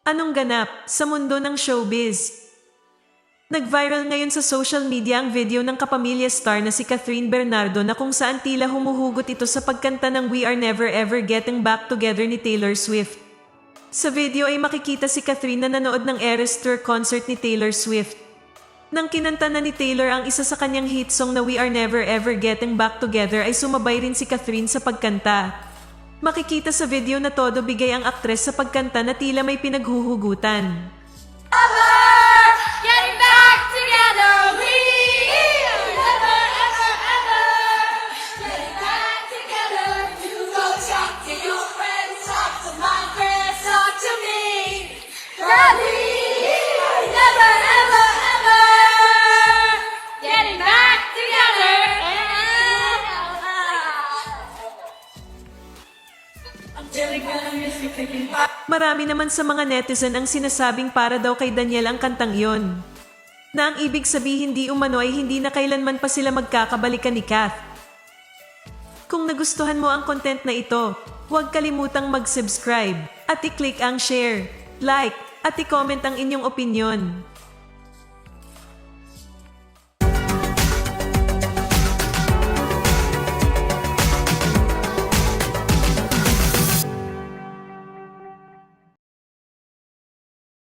Anong ganap sa mundo ng showbiz? Nag-viral ngayon sa social media ang video ng kapamilya star na si Catherine Bernardo na kung saan tila humuhugot ito sa pagkanta ng We Are Never Ever Getting Back Together ni Taylor Swift. Sa video ay makikita si Catherine na nanood ng Eras Tour concert ni Taylor Swift. Nang kinanta na ni Taylor ang isa sa kanyang hit song na We Are Never Ever Getting Back Together ay sumabay rin si Catherine sa pagkanta. Makikita sa video na todo bigay ang aktres sa pagkanta na tila may pinaghuhugutan. Getting back together, we never, ever, ever. Getting back together, you go talk to your friends, talk to my friends, talk to me. Yeah, we never, ever, ever. Getting back together. I'm really gonna miss you thinking back. Marami naman sa mga netizen ang sinasabing para daw kay Daniel ang kantang yon. Na ang ibig sabihin di umano ay hindi na kailanman pa sila magkakabalikan ni Kath. Kung nagustuhan mo ang content na ito, huwag kalimutang mag-subscribe at i-click ang share, like at i-comment ang inyong opinyon.